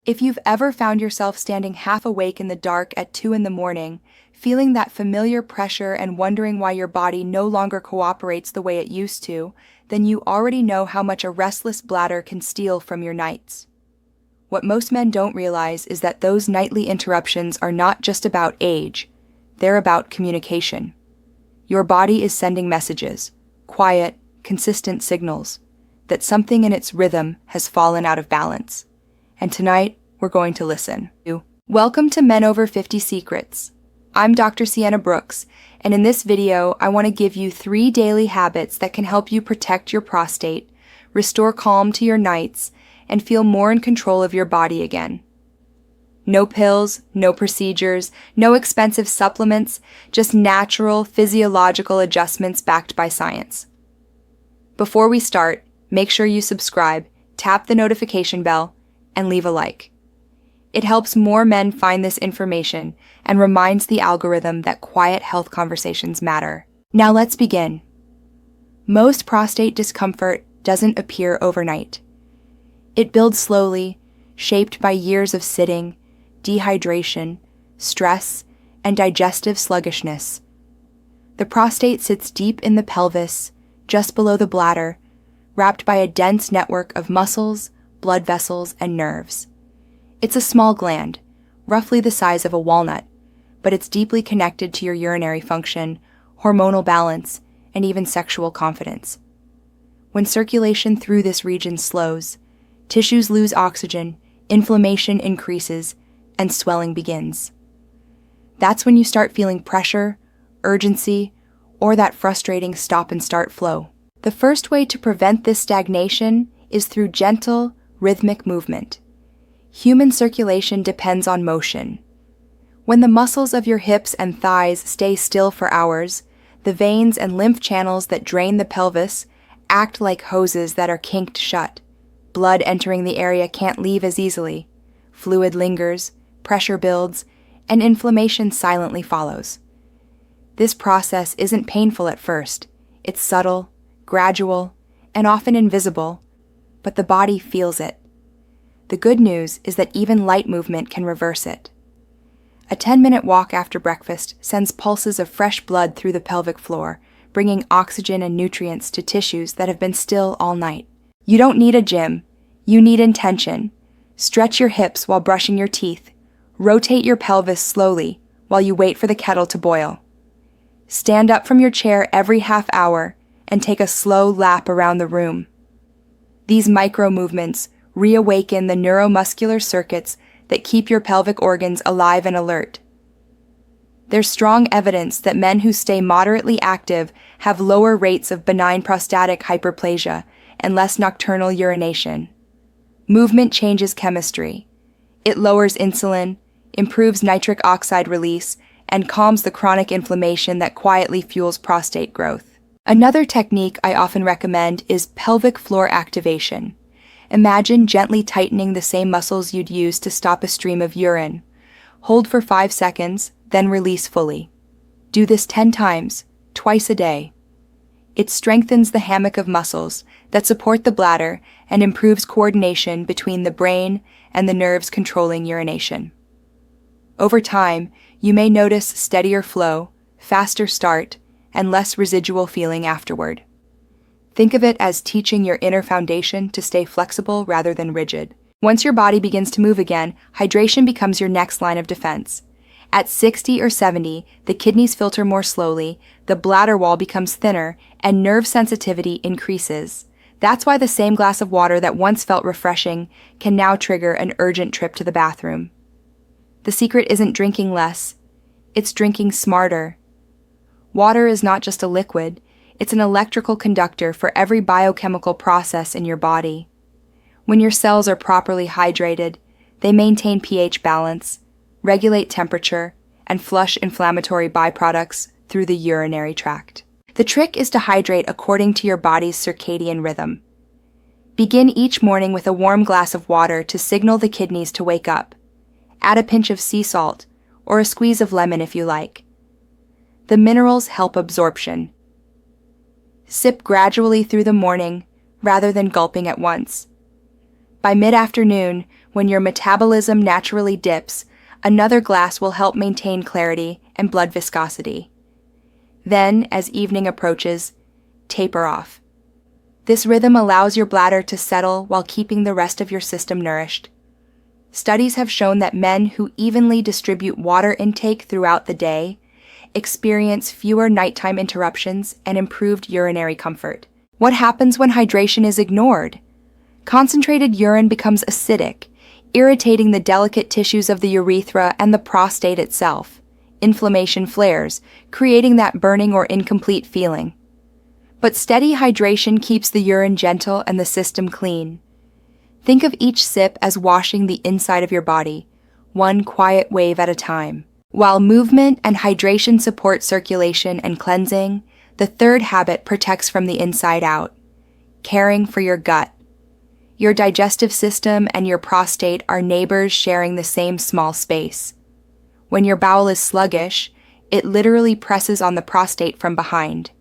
If you've ever found yourself standing half awake in the dark at 2 in the morning, feeling that familiar pressure and wondering why your body no longer cooperates the way it used to, then you already know how much a restless bladder can steal from your nights. What most men don't realize is that those nightly interruptions are not just about age, they're about communication. Your body is sending messages, quiet, consistent signals, that something in its rhythm has fallen out of balance. And tonight, we're going to listen. Welcome to Men Over 50 Secrets. I'm Dr. Sienna Brooks, and in this video, I want to give you 3 daily habits that can help you protect your prostate, restore calm to your nights, and feel more in control of your body again. No pills, no procedures, no expensive supplements, just natural, physiological adjustments backed by science. Before we start, make sure you subscribe, tap the notification bell, and leave a like. It helps more men find this information and reminds the algorithm that quiet health conversations matter. Now let's begin. Most prostate discomfort doesn't appear overnight. It builds slowly, shaped by years of sitting, dehydration, stress, and digestive sluggishness. The prostate sits deep in the pelvis, just below the bladder, wrapped by a dense network of muscles, blood vessels, and nerves. It's a small gland, roughly the size of a walnut, but it's deeply connected to your urinary function, hormonal balance, and even sexual confidence. When circulation through this region slows, tissues lose oxygen, inflammation increases, and swelling begins. That's when you start feeling pressure, urgency, or that frustrating stop and start flow. The first way to prevent this stagnation is through gentle, rhythmic movement. Human circulation depends on motion. When the muscles of your hips and thighs stay still for hours, the veins and lymph channels that drain the pelvis act like hoses that are kinked shut. Blood entering the area can't leave as easily. Fluid lingers, pressure builds, and inflammation silently follows. This process isn't painful at first. It's subtle, gradual, and often invisible, but the body feels it. The good news is that even light movement can reverse it. A 10-minute walk after breakfast sends pulses of fresh blood through the pelvic floor, bringing oxygen and nutrients to tissues that have been still all night. You don't need a gym. You need intention. Stretch your hips while brushing your teeth. Rotate your pelvis slowly while you wait for the kettle to boil. Stand up from your chair every half hour and take a slow lap around the room. These micro movements reawaken the neuromuscular circuits that keep your pelvic organs alive and alert. There's strong evidence that men who stay moderately active have lower rates of benign prostatic hyperplasia and less nocturnal urination. Movement changes chemistry. It lowers insulin, improves nitric oxide release, and calms the chronic inflammation that quietly fuels prostate growth. Another technique I often recommend is pelvic floor activation. Imagine gently tightening the same muscles you'd use to stop a stream of urine. Hold for 5 seconds, then release fully. Do this 10 times, twice a day. It strengthens the hammock of muscles that support the bladder and improves coordination between the brain and the nerves controlling urination. Over time, you may notice steadier flow, faster start, and less residual feeling afterward. Think of it as teaching your inner foundation to stay flexible rather than rigid. Once your body begins to move again, hydration becomes your next line of defense. At 60 or 70, the kidneys filter more slowly, the bladder wall becomes thinner, and nerve sensitivity increases. That's why the same glass of water that once felt refreshing can now trigger an urgent trip to the bathroom. The secret isn't drinking less, it's drinking smarter. Water is not just a liquid, it's an electrical conductor for every biochemical process in your body. When your cells are properly hydrated, they maintain pH balance, regulate temperature, and flush inflammatory byproducts through the urinary tract. The trick is to hydrate according to your body's circadian rhythm. Begin each morning with a warm glass of water to signal the kidneys to wake up. Add a pinch of sea salt, or a squeeze of lemon if you like. The minerals help absorption. Sip gradually through the morning, rather than gulping at once. By mid-afternoon, When your metabolism naturally dips, another glass will help maintain clarity and blood viscosity. Then, as evening approaches, taper off. This rhythm allows your bladder to settle while keeping the rest of your system nourished. Studies have shown that men who evenly distribute water intake throughout the day experience fewer nighttime interruptions and improved urinary comfort. What happens when hydration is ignored? Concentrated urine becomes acidic, irritating the delicate tissues of the urethra and the prostate itself. Inflammation flares, creating that burning or incomplete feeling. But steady hydration keeps the urine gentle and the system clean. Think of each sip as washing the inside of your body, one quiet wave at a time. While movement and hydration support circulation and cleansing, the third habit protects from the inside out, caring for your gut. Your digestive system and your prostate are neighbors sharing the same small space. When your bowel is sluggish, it literally presses on the prostate from behind.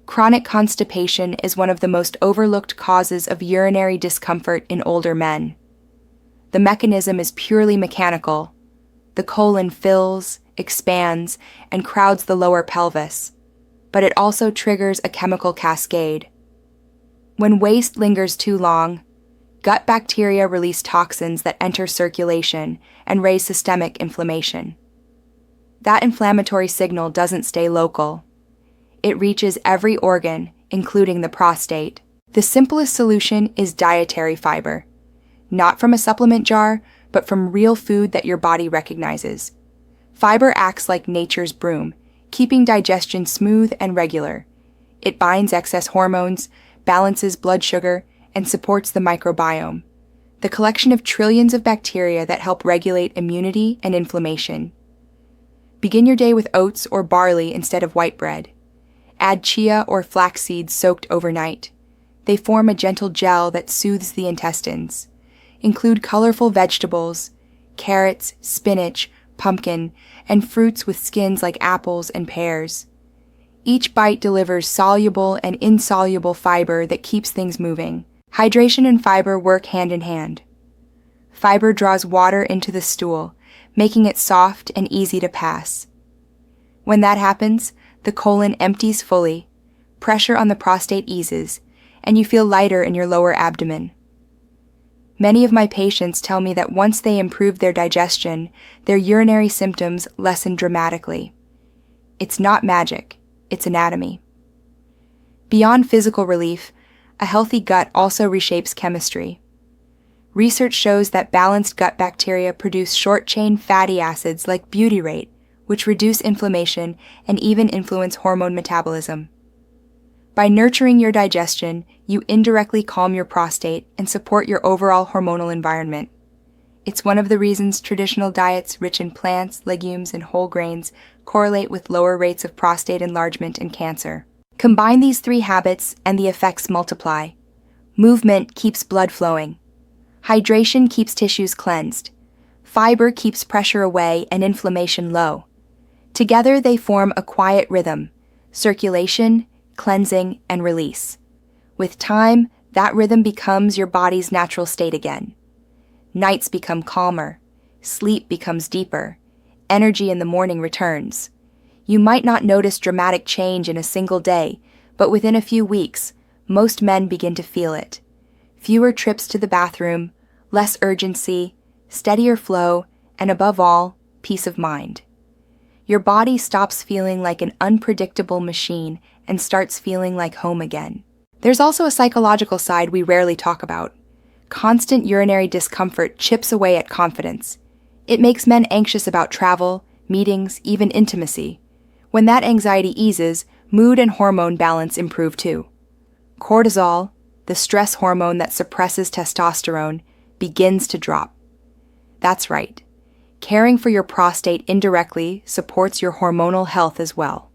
Chronic constipation is one of the most overlooked causes of urinary discomfort in older men. The mechanism is purely mechanical. The colon fills, expands, and crowds the lower pelvis, but it also triggers a chemical cascade. When waste lingers too long, gut bacteria release toxins that enter circulation and raise systemic inflammation. That inflammatory signal doesn't stay local. It reaches every organ, including the prostate. The simplest solution is dietary fiber. Not from a supplement jar, but from real food that your body recognizes. Fiber acts like nature's broom, keeping digestion smooth and regular. It binds excess hormones, balances blood sugar, and supports the microbiome, the collection of trillions of bacteria that help regulate immunity and inflammation. Begin your day with oats or barley instead of white bread. Add chia or flax seeds soaked overnight. They form a gentle gel that soothes the intestines. Include colorful vegetables, carrots, spinach, pumpkin, and fruits with skins like apples and pears. Each bite delivers soluble and insoluble fiber that keeps things moving. Hydration and fiber work hand in hand. Fiber draws water into the stool, making it soft and easy to pass. When that happens, the colon empties fully, pressure on the prostate eases, and you feel lighter in your lower abdomen. Many of my patients tell me that once they improve their digestion, their urinary symptoms lessen dramatically. It's not magic, it's anatomy. Beyond physical relief, a healthy gut also reshapes chemistry. Research shows that balanced gut bacteria produce short-chain fatty acids like butyrate, which reduce inflammation and even influence hormone metabolism. By nurturing your digestion, you indirectly calm your prostate and support your overall hormonal environment. It's one of the reasons traditional diets rich in plants, legumes, and whole grains correlate with lower rates of prostate enlargement and cancer. Combine these three habits and the effects multiply. Movement keeps blood flowing. Hydration keeps tissues cleansed. Fiber keeps pressure away and inflammation low. Together they form a quiet rhythm: circulation, cleansing, and release. With time, that rhythm becomes your body's natural state again. Nights become calmer, sleep becomes deeper, energy in the morning returns. You might not notice dramatic change in a single day, but within a few weeks, most men begin to feel it. Fewer trips to the bathroom, less urgency, steadier flow, and above all, peace of mind. Your body stops feeling like an unpredictable machine and starts feeling like home again. There's also a psychological side we rarely talk about. Constant urinary discomfort chips away at confidence. It makes men anxious about travel, meetings, even intimacy. When that anxiety eases, mood and hormone balance improve too. Cortisol, the stress hormone that suppresses testosterone, begins to drop. That's right. Caring for your prostate indirectly supports your hormonal health as well.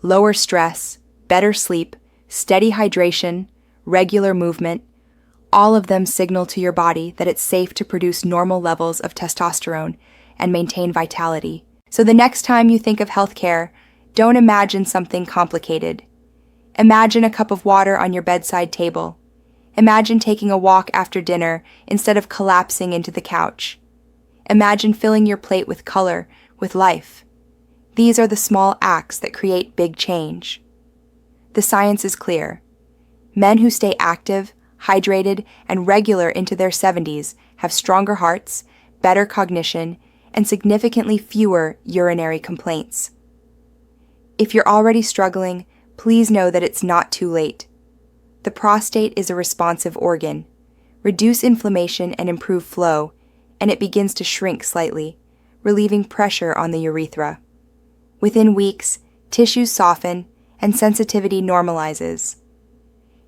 Lower stress, better sleep, steady hydration, regular movement, all of them signal to your body that it's safe to produce normal levels of testosterone and maintain vitality. So the next time you think of healthcare, don't imagine something complicated. Imagine a cup of water on your bedside table. Imagine taking a walk after dinner instead of collapsing into the couch. Imagine filling your plate with color, with life. These are the small acts that create big change. The science is clear. Men who stay active, hydrated, and regular into their 70s have stronger hearts, better cognition, and significantly fewer urinary complaints. If you're already struggling, please know that it's not too late. The prostate is a responsive organ. Reduce inflammation and improve flow, and it begins to shrink slightly, relieving pressure on the urethra. Within weeks, tissues soften and sensitivity normalizes.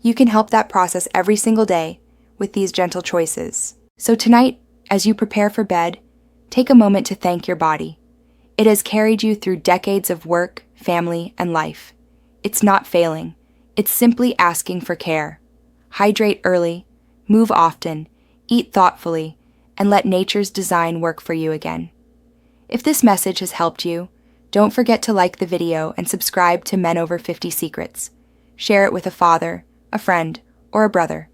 You can help that process every single day with these gentle choices. So tonight, as you prepare for bed, take a moment to thank your body. It has carried you through decades of work, family, and life. It's not failing. It's simply asking for care. Hydrate early, move often, eat thoughtfully, and let nature's design work for you again. If this message has helped you, don't forget to like the video and subscribe to Men Over 50 Secrets. Share it with a father, a friend, or a brother.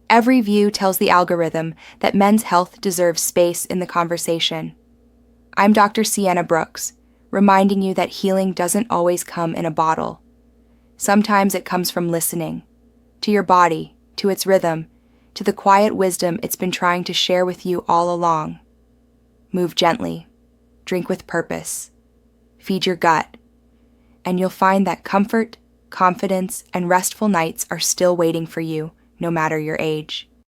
Every view tells the algorithm that men's health deserves space in the conversation. I'm Dr. Sienna Brooks, reminding you that healing doesn't always come in a bottle. Sometimes it comes from listening to your body, to its rhythm, to the quiet wisdom it's been trying to share with you all along. Move gently, drink with purpose, feed your gut, and you'll find that comfort, confidence, and restful nights are still waiting for you, no matter your age.